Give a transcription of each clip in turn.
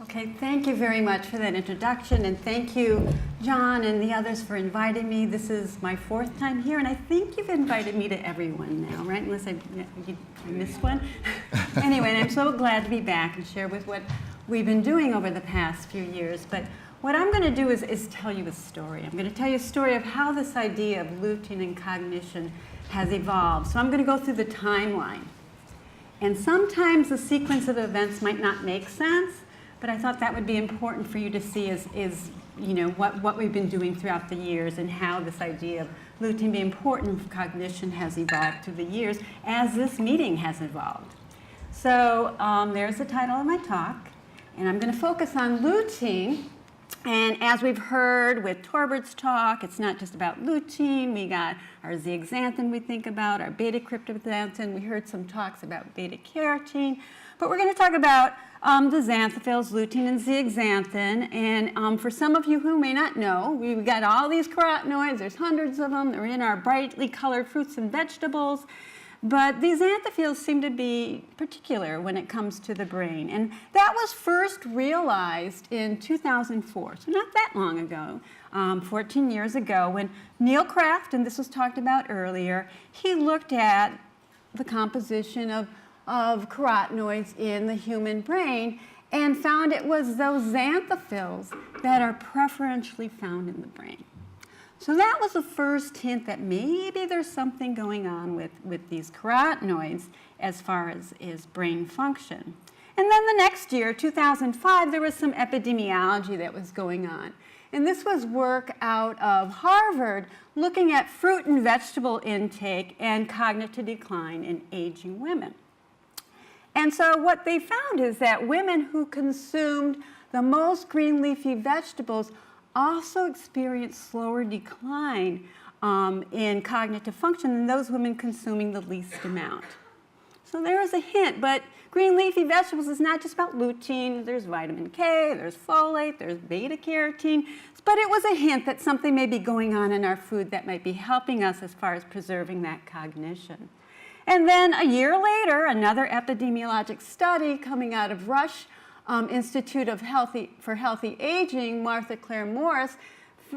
Okay, thank you very much for that introduction, and thank you, John, and the others for inviting me. This is my 4th time here, and I think you've invited me to everyone now, right? Unless I missed one. Anyway, and I'm so glad to be back and share with what we've been doing over the past few years. But what I'm going to do is tell you a story. I'm going to tell you a story of how this idea of lutein and cognition has evolved. So I'm going to go through the timeline. And sometimes the sequence of events might not make sense, but I thought that would be important for you to see is you know, what we've been doing throughout the years and how this idea of lutein being important for cognition has evolved through the years as this meeting has evolved. So there's the title of my talk, and I'm going to focus on lutein. And as we've heard with Torbert's talk, it's not just about lutein. We got our zeaxanthin we think about, our beta-cryptophantin. We heard some talks about beta-carotene. But we're going to talk about the xanthophylls, lutein and zeaxanthin. And for some of you who may not know, we've got all these carotenoids. There's hundreds of them. They're in our brightly colored fruits and vegetables. But these xanthophylls seem to be particular when it comes to the brain. And that was first realized in 2004, so not that long ago, 14 years ago, when Neil Kraft, and this was talked about earlier, he looked at the composition of carotenoids in the human brain and found it was those xanthophylls that are preferentially found in the brain. So that was the first hint that maybe there's something going on with these carotenoids as far as brain function. And then the next year, 2005, there was some epidemiology that was going on. And this was work out of Harvard looking at fruit and vegetable intake and cognitive decline in aging women. And so what they found is that women who consumed the most green leafy vegetables also experienced slower decline in cognitive function than those women consuming the least amount. So there is a hint, but green leafy vegetables is not just about lutein. There's vitamin K, there's folate, there's beta-carotene, but it was a hint that something may be going on in our food that might be helping us as far as preserving that cognition. And then a year later, another epidemiologic study coming out of Rush Institute for Healthy Aging, Martha Claire Morris,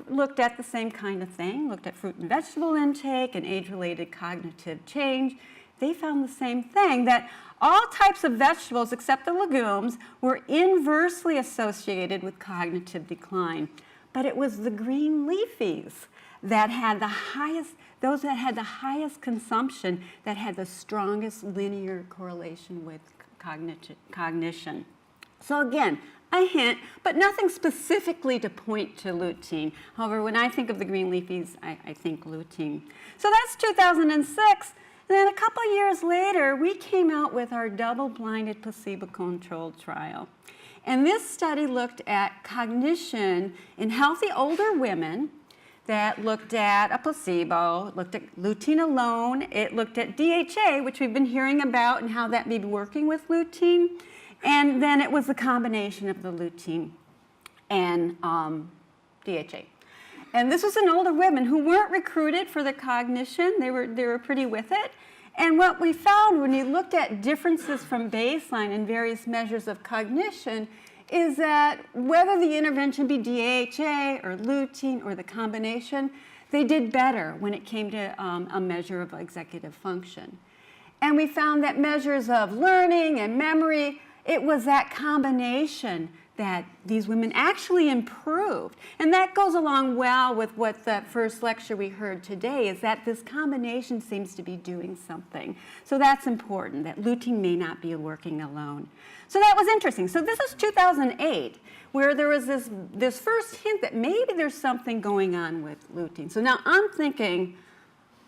looked at the same kind of thing, looked at fruit and vegetable intake and age-related cognitive change. They found the same thing, that all types of vegetables except the legumes were inversely associated with cognitive decline. But it was the green leafies that had the highest, those that had the highest consumption, that had the strongest linear correlation with cognition. So again, a hint, but nothing specifically to point to lutein. However, when I think of the green leafies, I think lutein. So that's 2006. And then a couple years later, we came out with our double-blinded placebo-controlled trial. And this study looked at cognition in healthy older women that looked at a placebo, looked at lutein alone. It looked at DHA, which we've been hearing about and how that may be working with lutein. And then it was the combination of the lutein and DHA. And this was in older women who weren't recruited for the cognition. They were pretty with it. And what we found when we looked at differences from baseline in various measures of cognition is that whether the intervention be DHA or lutein or the combination, they did better when it came to a measure of executive function. And we found that measures of learning and memory, it was that combination that these women actually improved. And that goes along well with what the first lecture we heard today, is that this combination seems to be doing something. So that's important, that lutein may not be working alone. So that was interesting. So this is 2008, where there was this first hint that maybe there's something going on with lutein. So now I'm thinking,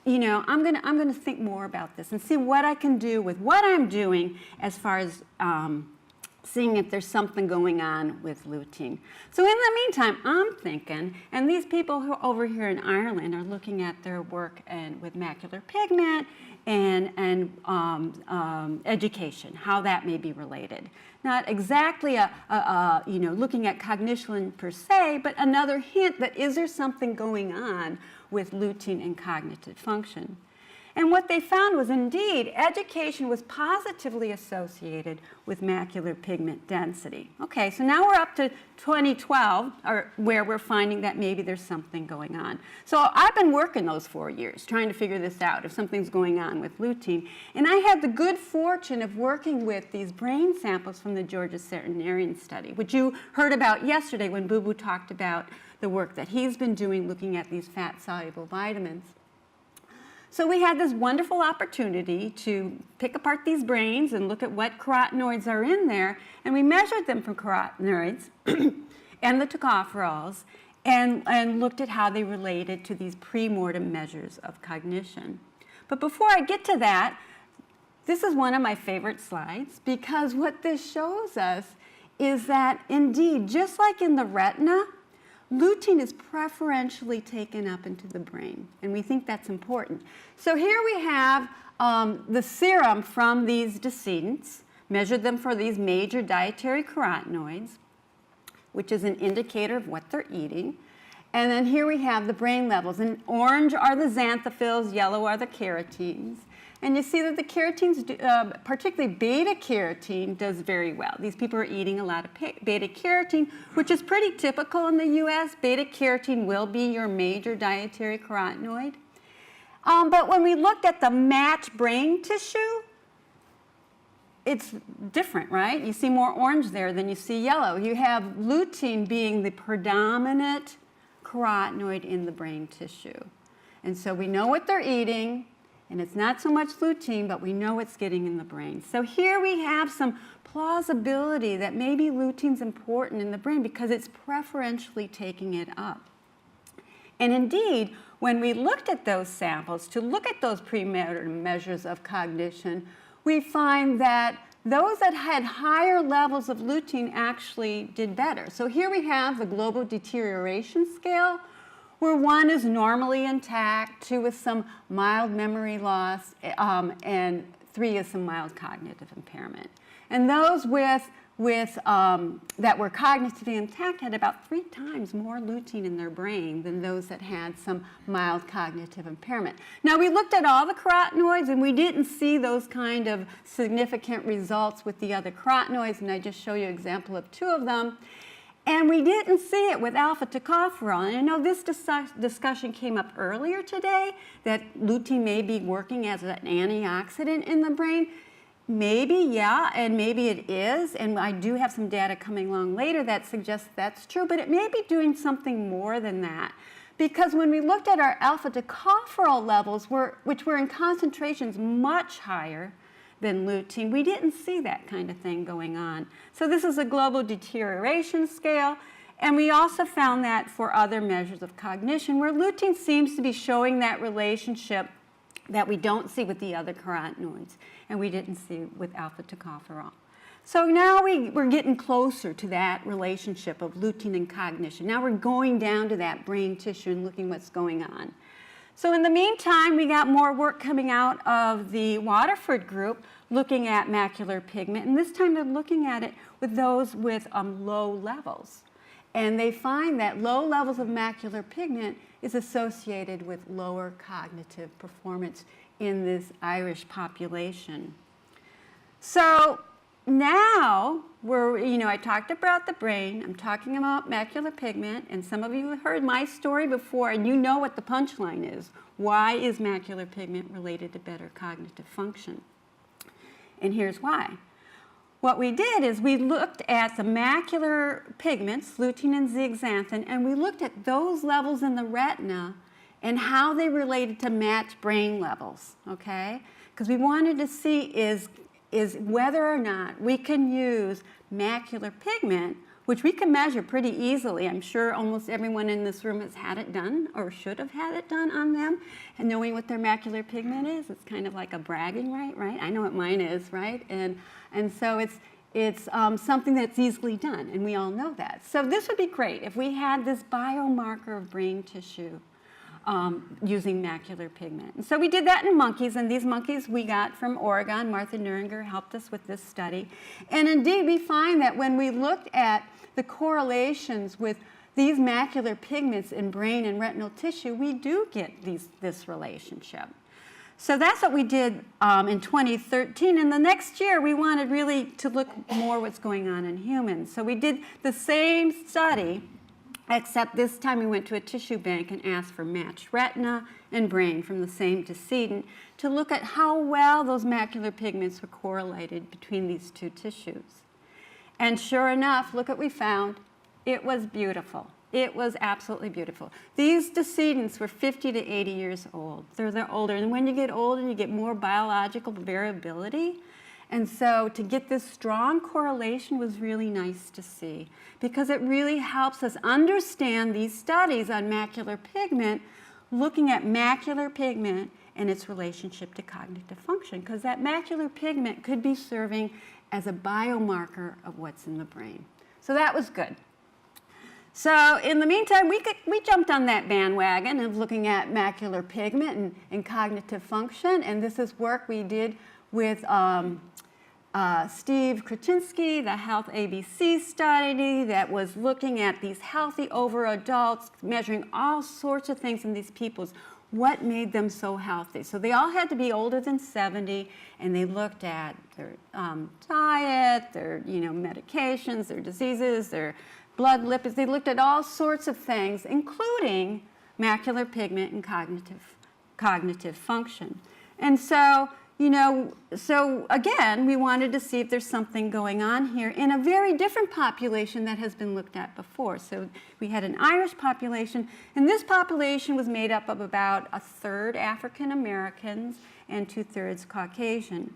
you know, I'm gonna think more about this and see what I can do with what I'm doing as far as seeing if there's something going on with lutein. So in the meantime, I'm thinking, and these people who are over here in Ireland are looking at their work with macular pigment and education, how that may be related. Not exactly you know, looking at cognition per se, but another hint that is there something going on with lutein and cognitive function. And what they found was indeed education was positively associated with macular pigment density. Okay, so now we're up to 2012, where we're finding that maybe there's something going on. So I've been working those 4 years trying to figure this out, if something's going on with lutein. And I had the good fortune of working with these brain samples from the Georgia Centenarian study, which you heard about yesterday when Boo Boo talked about the work that he's been doing looking at these fat-soluble vitamins. So we had this wonderful opportunity to pick apart these brains and look at what carotenoids are in there, and we measured them for carotenoids and the tocopherols and looked at how they related to these pre-mortem measures of cognition. But before I get to that, this is one of my favorite slides, because what this shows us is that indeed, just like in the retina, lutein is preferentially taken up into the brain, and we think that's important. So here we have the serum from these decedents, measured them for these major dietary carotenoids, which is an indicator of what they're eating. And then here we have the brain levels. In orange are the xanthophylls, yellow are the carotenes. And you see that the carotenes, particularly beta-carotene, does very well. These people are eating a lot of beta-carotene, which is pretty typical in the US. Beta-carotene will be your major dietary carotenoid. But when we looked at the matched brain tissue, it's different, right? You see more orange there than you see yellow. You have lutein being the predominant carotenoid in the brain tissue. And so we know what they're eating. And it's not so much lutein, but we know it's getting in the brain. So here we have some plausibility that maybe lutein's important in the brain because it's preferentially taking it up. And indeed, when we looked at those samples to look at those pre-mortem measures of cognition, we find that those that had higher levels of lutein actually did better. So here we have the global deterioration scale, where 1 is normally intact, 2 is some mild memory loss, and 3 is some mild cognitive impairment. And those that were cognitively intact had about 3 times more lutein in their brain than those that had some mild cognitive impairment. Now, we looked at all the carotenoids, and we didn't see those kind of significant results with the other carotenoids, and I just show you an example of 2 of them. And we didn't see it with alpha tocopherol. And I know this discussion came up earlier today, that lutein may be working as an antioxidant in the brain. Maybe, yeah, and maybe it is. And I do have some data coming along later that suggests that's true, but it may be doing something more than that. Because when we looked at our alpha tocopherol levels, which were in concentrations much higher than lutein, we didn't see that kind of thing going on. So this is a global deterioration scale, and we also found that for other measures of cognition, where lutein seems to be showing that relationship that we don't see with the other carotenoids, and we didn't see with alpha tocopherol. So now we're getting closer to that relationship of lutein and cognition. Now we're going down to that brain tissue and looking what's going on. So in the meantime, we got more work coming out of the Waterford group looking at macular pigment, and this time they're looking at it with those with low levels. And they find that low levels of macular pigment is associated with lower cognitive performance in this Irish population. So now I talked about the brain, I'm talking about macular pigment, and some of you have heard my story before, and you know what the punchline is. Why is macular pigment related to better cognitive function? And here's why. What we did is we looked at the macular pigments, lutein and zeaxanthin, and we looked at those levels in the retina and how they related to matched brain levels, okay? Because we wanted to see is whether or not we can use macular pigment, which we can measure pretty easily. I'm sure almost everyone in this room has had it done or should have had it done on them. And knowing what their macular pigment is, it's kind of like a bragging right, right? I know what mine is, right? And so it's something that's easily done, and we all know that. So this would be great if we had this biomarker of brain tissue using macular pigment. And so we did that in monkeys, and these monkeys we got from Oregon. Martha Nuringer helped us with this study. And indeed, we find that when we looked at the correlations with these macular pigments in brain and retinal tissue, we do get this relationship. So that's what we did in 2013. And the next year, we wanted really to look more what's going on in humans. So we did the same study, except this time we went to a tissue bank and asked for matched retina and brain from the same decedent to look at how well those macular pigments were correlated between these two tissues. And sure enough, look what we found. It was beautiful. It was absolutely beautiful. These decedents were 50 to 80 years old. They're older. And when you get older, you get more biological variability. And so to get this strong correlation was really nice to see, because it really helps us understand these studies on macular pigment, looking at macular pigment and its relationship to cognitive function, because that macular pigment could be serving as a biomarker of what's in the brain. So that was good. So in the meantime, we jumped on that bandwagon of looking at macular pigment and cognitive function, and this is work we did with Steve Krasinski, the Health ABC study that was looking at these healthy over adults, measuring all sorts of things in these people's, what made them so healthy. So they all had to be older than 70, and they looked at their diet, their medications, their diseases, their blood lipids. They looked at all sorts of things, including macular pigment and cognitive function. And so, so again, we wanted to see if there's something going on here in a very different population that has been looked at before. So we had an Irish population, and this population was made up of about a third African Americans and 2/3 Caucasian.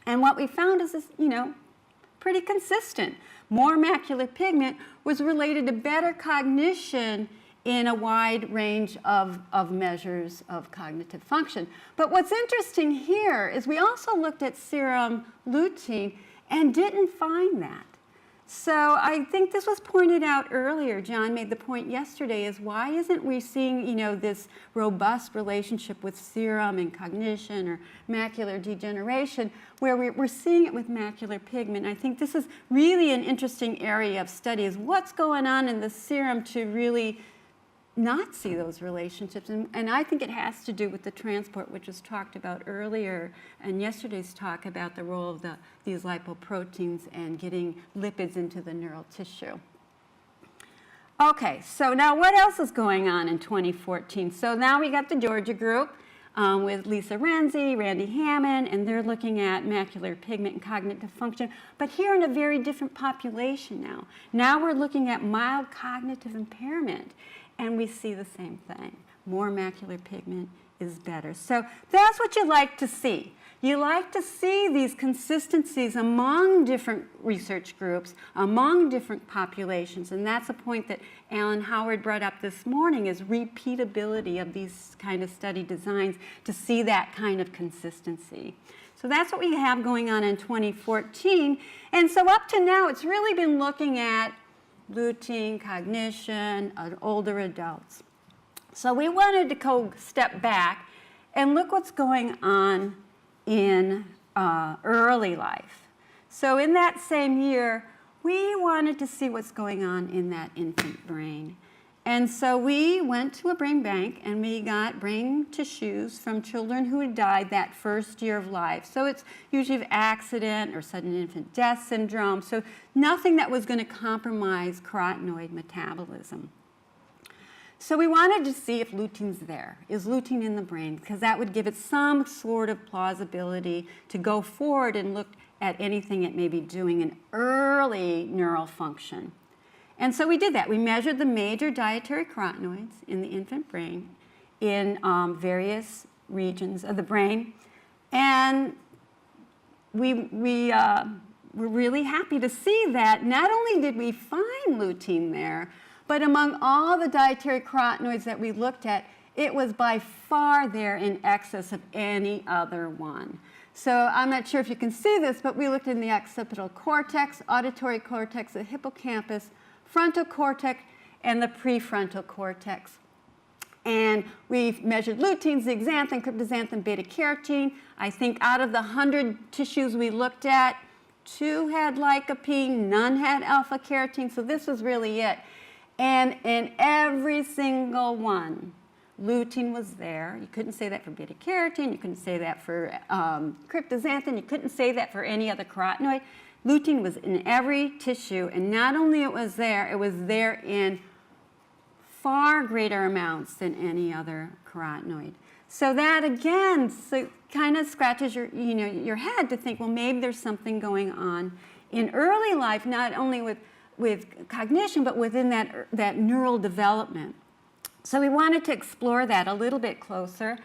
And what we found is this, pretty consistent. More macular pigment was related to better cognition in a wide range of measures of cognitive function. But what's interesting here is we also looked at serum lutein and didn't find that. So I think this was pointed out earlier. John made the point yesterday, is why isn't we seeing, this robust relationship with serum and cognition or macular degeneration, where we're seeing it with macular pigment. I think this is really an interesting area of study, is what's going on in the serum to really not see those relationships. And I think it has to do with the transport, which was talked about earlier in yesterday's talk about the role of these lipoproteins and getting lipids into the neural tissue. Okay, so now what else is going on in 2014? So now we got the Georgia group with Lisa Renzi, Randy Hammond, and they're looking at macular pigment and cognitive function, but here in a very different population now. Now we're looking at mild cognitive impairment. And we see the same thing. More macular pigment is better. So that's what you like to see. You like to see these consistencies among different research groups, among different populations. And that's a point that Alan Howard brought up this morning, is repeatability of these kind of study designs to see that kind of consistency. So that's what we have going on in 2014. And so up to now, it's really been looking at lutein, cognition, older adults. So we wanted to go step back and look what's going on in early life. So in that same year, we wanted to see what's going on in that infant brain. And so we went to a brain bank and we got brain tissues from children who had died that first year of life. So it's usually of accident or sudden infant death syndrome. So nothing that was going to compromise carotenoid metabolism. So we wanted to see if lutein's there. Is lutein in the brain? Because that would give it some sort of plausibility to go forward and look at anything it may be doing in early neural function. And so we did that. We measured the major dietary carotenoids in the infant brain in various regions of the brain. And we were really happy to see that not only did we find lutein there, but among all the dietary carotenoids that we looked at, it was by far there in excess of any other one. So I'm not sure if you can see this, but we looked in the occipital cortex, auditory cortex, the hippocampus, frontal cortex, and the prefrontal cortex. And we've measured lutein, zeaxanthin, cryptoxanthin, beta-carotene. I think out of the 100 tissues we looked at, 2 had lycopene, none had alpha-carotene, so this was really it. And in every single one, lutein was there. You couldn't say that for beta-carotene. You couldn't say that for cryptoxanthin. You couldn't say that for any other carotenoid. Lutein was in every tissue, and not only it was there in far greater amounts than any other carotenoid. So that again kind of scratches your head to think, well, maybe there's something going on in early life, not only with cognition, but within that neural development. So we wanted to explore that a little bit closer,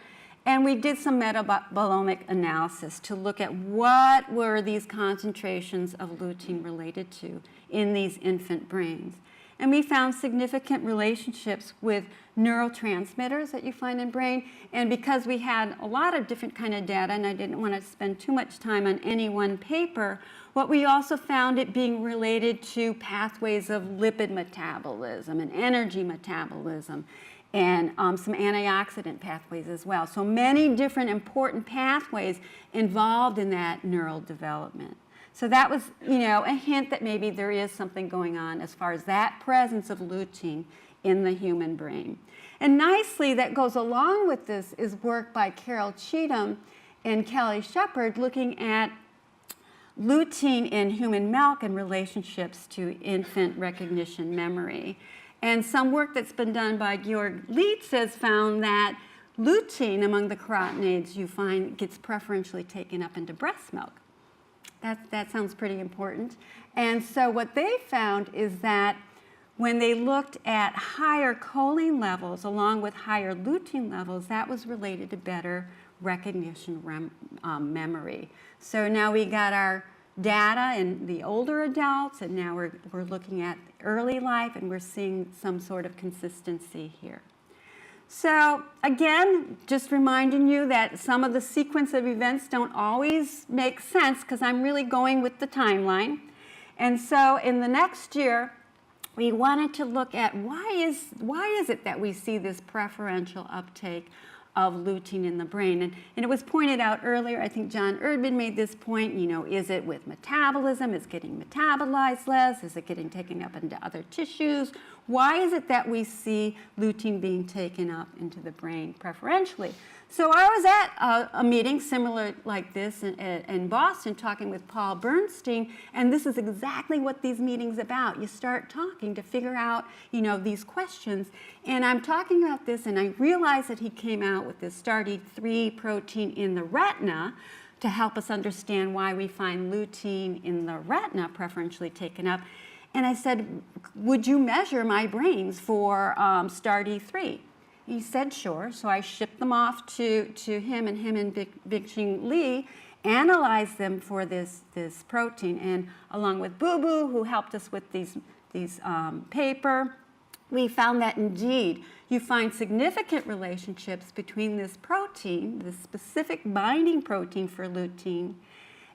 and we did some metabolomic analysis to look at what were these concentrations of lutein related to in these infant brains. And we found significant relationships with neurotransmitters that you find in brain. And because we had a lot of different kind of data, and I didn't want to spend too much time on any one paper, what we also found it being related to pathways of lipid metabolism and energy metabolism, and some antioxidant pathways as well. So many different important pathways involved in that neural development. So that was, a hint that maybe there is something going on as far as that presence of lutein in the human brain. And nicely, that goes along with this is work by Carol Cheatham and Kelly Shepard looking at lutein in human milk and relationships to infant recognition memory. And some work that's been done by Georg Lietz has found that lutein among the carotenoids you find gets preferentially taken up into breast milk. That sounds pretty important. And so what they found is that when they looked at higher choline levels along with higher lutein levels, that was related to better recognition memory. So now we got our data in the older adults, and now we're looking at early life, and we're seeing some sort of consistency here. So again, just reminding you that some of the sequence of events don't always make sense because I'm really going with the timeline. And so in the next year, we wanted to look at why is it that we see this preferential uptake of lutein in the brain. And it was pointed out earlier, I think John Erdman made this point, is it with metabolism? Is it getting metabolized less? Is it getting taken up into other tissues? Why is it that we see lutein being taken up into the brain preferentially? So I was at a meeting similar like this in Boston talking with Paul Bernstein, and this is exactly what these meetings about. You start talking to figure out, these questions. And I'm talking about this, and I realized that he came out with this STARD3 protein in the retina to help us understand why we find lutein in the retina preferentially taken up. And I said, would you measure my brains for STARD3? He said, sure. So I shipped them off to him and Bing-Ching Li analyzed them for this protein. And along with Boo Boo, who helped us with these paper, we found that indeed you find significant relationships between this protein, this specific binding protein for lutein,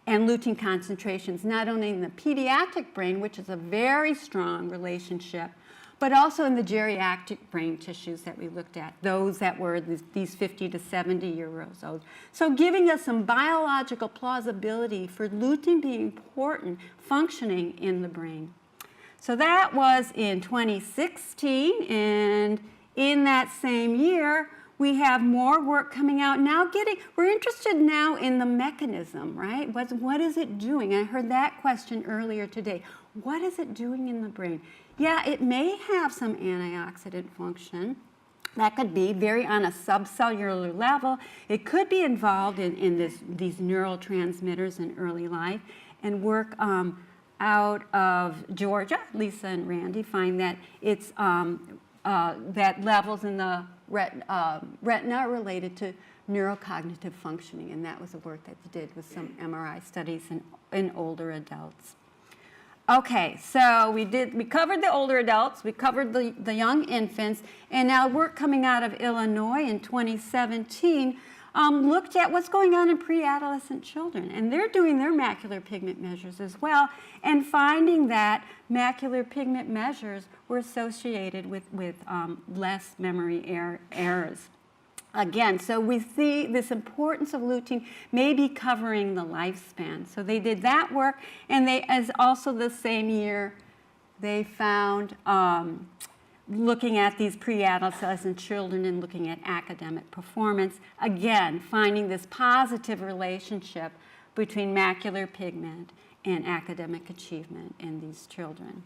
and lutein concentrations, not only in the pediatric brain, which is a very strong relationship, but also in the geriatric brain tissues that we looked at, those that were these 50 to 70-year-olds old. So giving us some biological plausibility for lutein being important functioning in the brain. So that was in 2016, and in that same year, we have more work coming out now. We're interested now in the mechanism, right? What is it doing? I heard that question earlier today. What is it doing in the brain? Yeah, it may have some antioxidant function. That could be very on a subcellular level. It could be involved in these neurotransmitters in early life, and work out of Georgia, Lisa and Randy, find that it's that levels in the retina are related to neurocognitive functioning, and that was the work that they did with some MRI studies in older adults. Okay, so we covered the older adults, we covered the young infants, and now work coming out of Illinois in 2017 looked at what's going on in pre-adolescent children, and they're doing their macular pigment measures as well, and finding that macular pigment measures were associated with less memory errors. Again, so we see this importance of lutein maybe covering the lifespan. So they did that work, and as also the same year, they found looking at these pre-adolescent children and looking at academic performance. Again, finding this positive relationship between macular pigment and academic achievement in these children.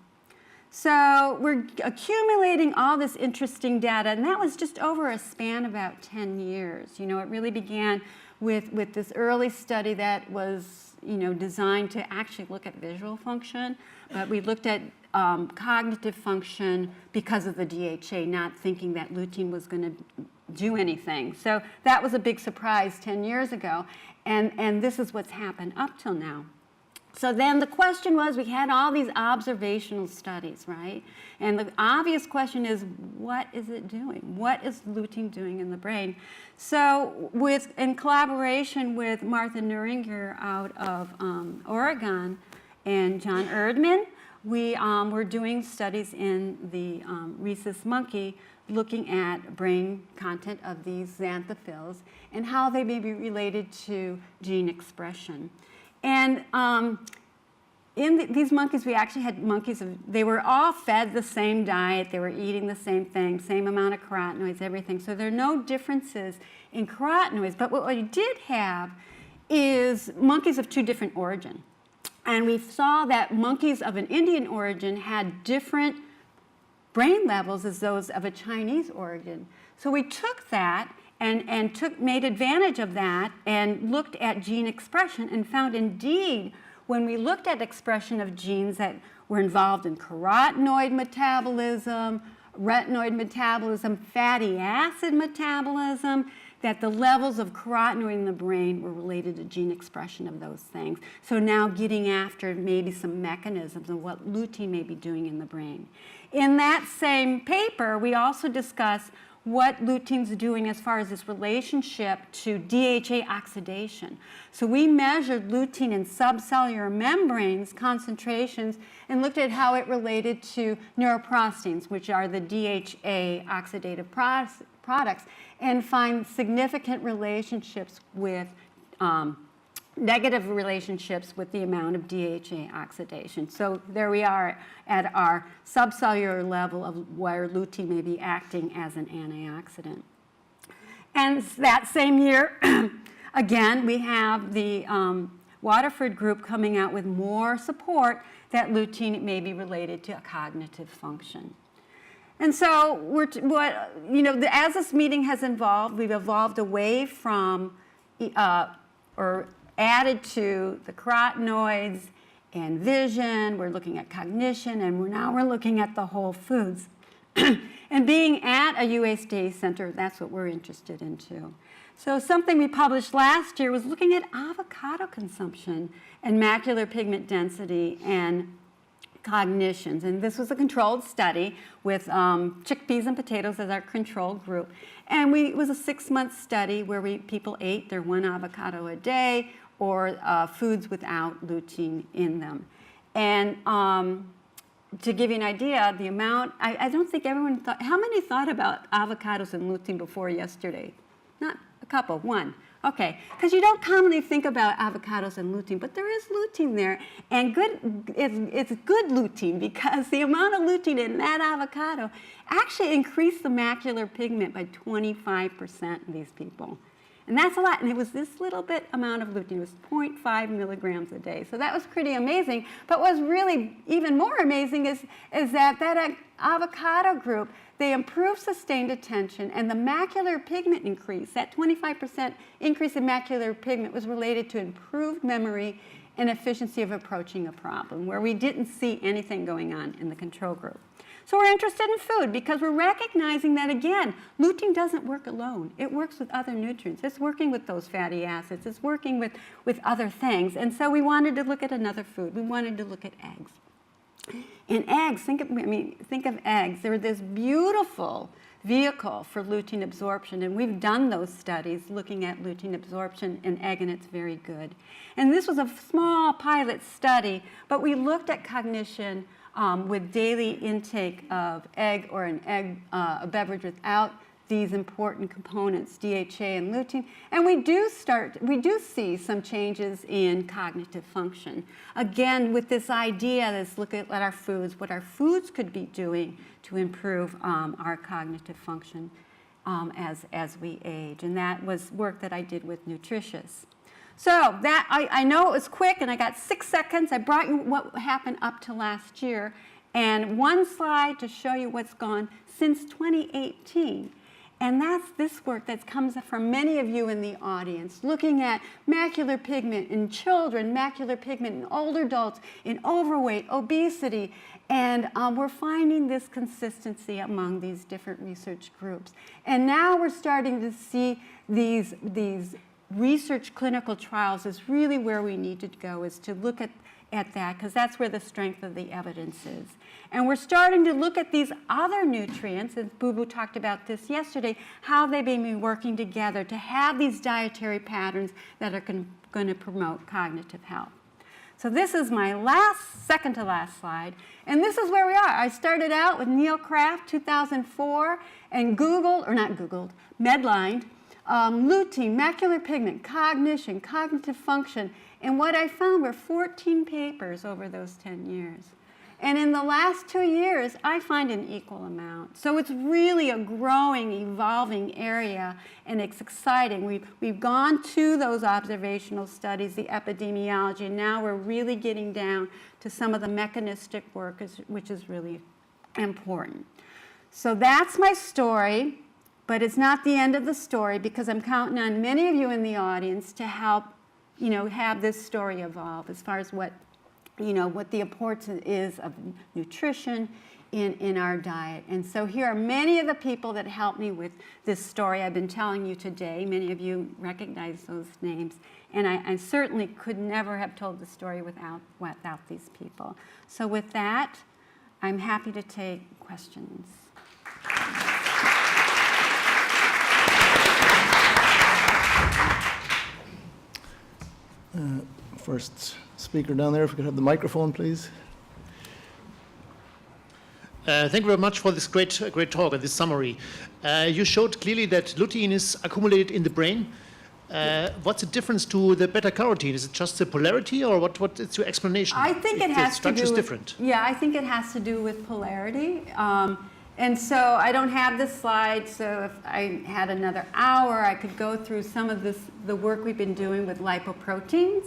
So we're accumulating all this interesting data, and that was just over a span of about 10 years. You know, it really began with this early study that was, you know, designed to actually look at visual function, but we looked at cognitive function because of the DHA, not thinking that lutein was going to do anything. So that was a big surprise 10 years ago, and this is what's happened up till now. So then the question was, we had all these observational studies, right? And the obvious question is, what is it doing? What is lutein doing in the brain? So in collaboration with Martha Neuringer out of Oregon and John Erdman, we were doing studies in the rhesus monkey looking at brain content of these xanthophylls and how they may be related to gene expression. And in these monkeys, we actually had monkeys, they were all fed the same diet, they were eating the same thing, same amount of carotenoids, everything. So there are no differences in carotenoids. But what we did have is monkeys of two different origins. And we saw that monkeys of an Indian origin had different brain levels as those of a Chinese origin. So we took that and made advantage of that and looked at gene expression and found indeed when we looked at expression of genes that were involved in carotenoid metabolism, retinoid metabolism, fatty acid metabolism, that the levels of carotenoid in the brain were related to gene expression of those things. So now getting after maybe some mechanisms of what lutein may be doing in the brain. In that same paper, we also discuss what lutein's doing as far as this relationship to DHA oxidation. So we measured lutein in subcellular membranes concentrations and looked at how it related to neuroprosteins, which are the DHA oxidative products, and find significant relationships with negative relationships with the amount of DHA oxidation. So there we are at our subcellular level of where lutein may be acting as an antioxidant. And that same year, again, we have the Waterford group coming out with more support that lutein may be related to a cognitive function. And so, as this meeting has evolved, we've evolved away from or added to the carotenoids and vision. We're looking at cognition, and now we're looking at the whole foods. And being at a USDA center, that's what we're interested in too. So something we published last year was looking at avocado consumption and macular pigment density and cognitions. And this was a controlled study with chickpeas and potatoes as our control group. And it was a 6-month study where people ate their 1 avocado a day or foods without lutein in them. And to give you an idea, the amount, I don't think everyone thought, how many thought about avocados and lutein before yesterday? Not a couple, one. Okay, because you don't commonly think about avocados and lutein, but there is lutein there, and it's good lutein because the amount of lutein in that avocado actually increased the macular pigment by 25% in these people. And that's a lot, and it was this little bit amount of lutein. It was 0.5 milligrams a day, so that was pretty amazing. But what's really even more amazing is that avocado group, they improved sustained attention, and the macular pigment increase, that 25% increase in macular pigment was related to improved memory and efficiency of approaching a problem, where we didn't see anything going on in the control group. So we're interested in food because we're recognizing that, again, lutein doesn't work alone. It works with other nutrients. It's working with those fatty acids. It's working with other things. And so we wanted to look at another food. We wanted to look at eggs. And eggs, think of eggs. They're this beautiful vehicle for lutein absorption, and we've done those studies looking at lutein absorption in egg, and it's very good. And this was a small pilot study, but we looked at cognition with daily intake of egg or a beverage without these important components, DHA and lutein, and we do see some changes in cognitive function. Again, with this idea, let's look at our foods, what our foods could be doing to improve our cognitive function as we age. And that was work that I did with Nutritious. So that I know it was quick, and I got 6 seconds. I brought you what happened up to last year, and one slide to show you what's gone since 2018. And that's this work that comes from many of you in the audience, looking at macular pigment in children, macular pigment in older adults, in overweight, obesity, and we're finding this consistency among these different research groups. And now we're starting to see these research clinical trials is really where we need to go, is to look at that, because that's where the strength of the evidence is. And we're starting to look at these other nutrients, and Boo talked about this yesterday, how they may be working together to have these dietary patterns that are going to promote cognitive health. So this is my second to last slide, and this is where we are. I started out with Neil Kraft, 2004, and Medline, lutein, macular pigment, cognition, cognitive function, and what I found were 14 papers over those 10 years. And in the last 2 years, I find an equal amount. So it's really a growing, evolving area, and it's exciting. We've gone to those observational studies, the epidemiology, and now we're really getting down to some of the mechanistic work, which is really important. So that's my story, but it's not the end of the story, because I'm counting on many of you in the audience to help have this story evolve as far as what the importance is of nutrition in our diet. And so here are many of the people that helped me with this story I've been telling you today. Many of you recognize those names. And I certainly could never have told the story without these people. So with that, I'm happy to take questions. First speaker down there, if we could have the microphone, please. Thank you very much for this great talk and this summary. You showed clearly that lutein is accumulated in the brain. What's the difference to the beta-carotene? Is it just the polarity, or what is your explanation? I think it has to do with, different. Yeah, I think it has to do with polarity. And so I don't have this slide, so if I had another hour, I could go through some of the work we've been doing with lipoproteins.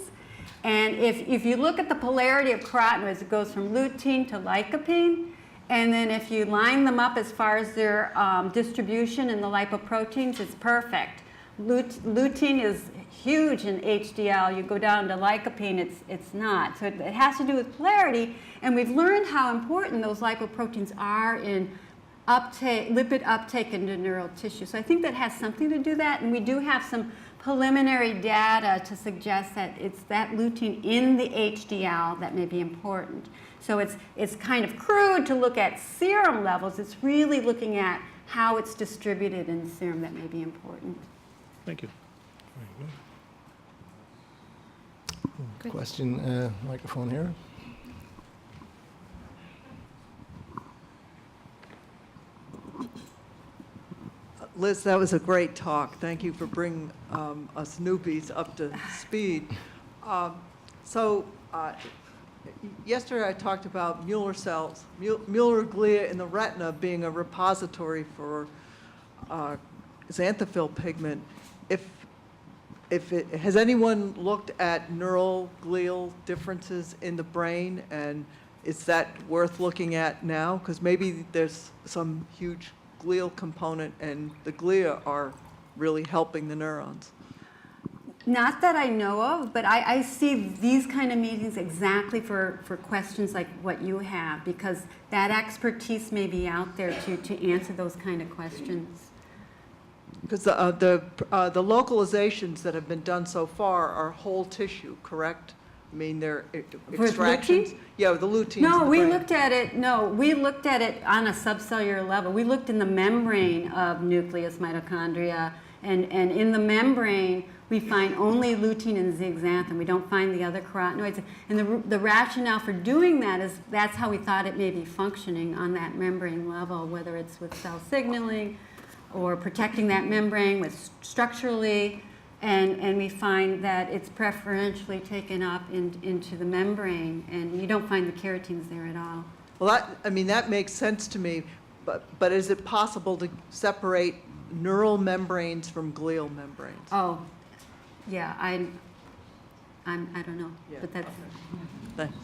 And if you look at the polarity of carotenoids, it goes from lutein to lycopene. And then if you line them up as far as their distribution in the lipoproteins, it's perfect. Lutein is huge in HDL. You go down to lycopene, it's not. So it has to do with polarity. And we've learned how important those lipoproteins are in lipid uptake into neural tissue. So I think that has something to do with that. And we do have some preliminary data to suggest that it's that lutein in the HDL that may be important. So it's kind of crude to look at serum levels. It's really looking at how it's distributed in the serum that may be important. Thank you. Good. Question, microphone here. Liz, that was a great talk. Thank you for bringing us newbies up to speed. Yesterday I talked about Mueller cells, Mueller glia in the retina being a repository for xanthophyll pigment. Has anyone looked at neural glial differences in the brain, and is that worth looking at now? Because maybe there's some huge glial component, and the glia are really helping the neurons. Not that I know of, but I see these kind of meetings exactly for questions like what you have, because that expertise may be out there to answer those kind of questions. Because the localizations that have been done so far are whole tissue, correct? I mean, they're extractions. Lutein? Yeah, the lutein. No, we looked at it on a subcellular level. We looked in the membrane of nucleus mitochondria, and in the membrane we find only lutein and zeaxanthin. We don't find the other carotenoids. And the rationale for doing that is that's how we thought it may be functioning on that membrane level, whether it's with cell signaling or protecting that membrane with structurally, and we find that it's preferentially taken up into the membrane, and you don't find the keratines there at all. Well, that makes sense to me, but is it possible to separate neural membranes from glial membranes? Oh, yeah, I don't know, Yeah. but that's. Thanks.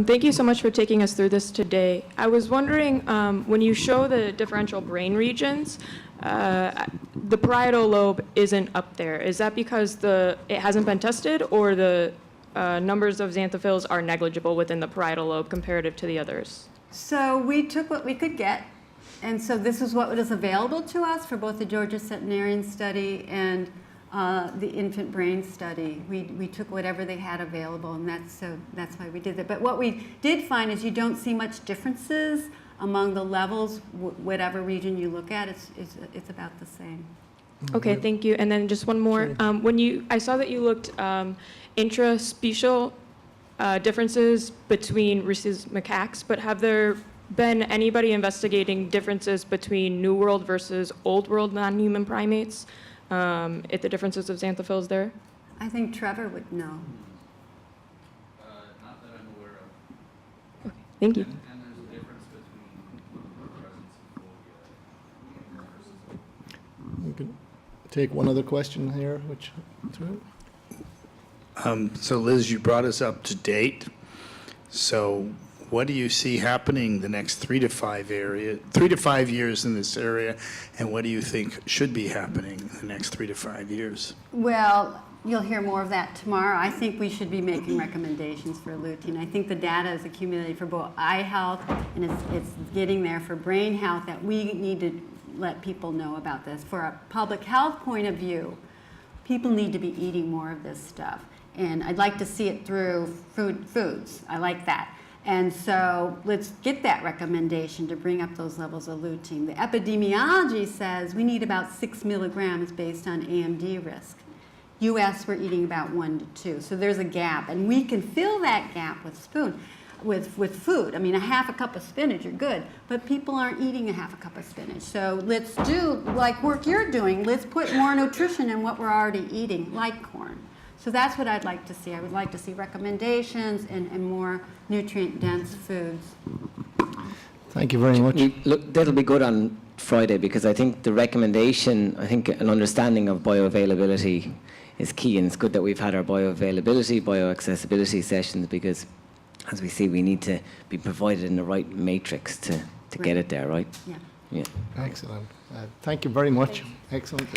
Thank you so much for taking us through this today. I was wondering, when you show the differential brain regions, the parietal lobe isn't up there. Is that because it hasn't been tested, or the numbers of xanthophylls are negligible within the parietal lobe comparative to the others? So we took what we could get, and so this is what was available to us for both the Georgia centenarian study and the infant brain study. We took whatever they had available, and that's why we did that. But what we did find is you don't see much differences among the levels, whatever region you look at. It's about the same. Okay, thank you. And then just one more. I saw that you looked intraspecial differences between rhesus macaques, but have there been anybody investigating differences between New World versus Old World non-human primates? At the differences of xanthophylls there? I think Trevor would know. Not that I'm aware of. Okay, thank you. And there's a difference between the presence of phobia versus. We can take one other question here, which, So Liz, you brought us up to date. So what do you see happening the next 3 to 5 years in this area, and what do you think should be happening in the next 3 to 5 years? Well, you'll hear more of that tomorrow. I think we should be making recommendations for lutein. I think the data is accumulated for both eye health, and it's getting there for brain health, that we need to let people know about this. For a public health point of view, people need to be eating more of this stuff. And I'd like to see it through foods. I like that. And so let's get that recommendation to bring up those levels of lutein. The epidemiology says we need about 6 milligrams based on AMD risk. US, we're eating about 1 to 2. So there's a gap, and we can fill that gap with food. I mean, a half a cup of spinach, you're good, but people aren't eating a half a cup of spinach. So let's do, like work you're doing, let's put more nutrition in what we're already eating, like corn. So that's what I'd like to see. I would like to see recommendations and more nutrient-dense foods. thank you very much. Look, that'll be good on Friday, because I think the recommendation, I think an understanding of bioavailability is key, and it's good that we've had our bioavailability, bioaccessibility sessions, because as we see, we need to be provided in the right matrix to get it there, right? Yeah. Yeah. Excellent. Thank you very much. Excellent.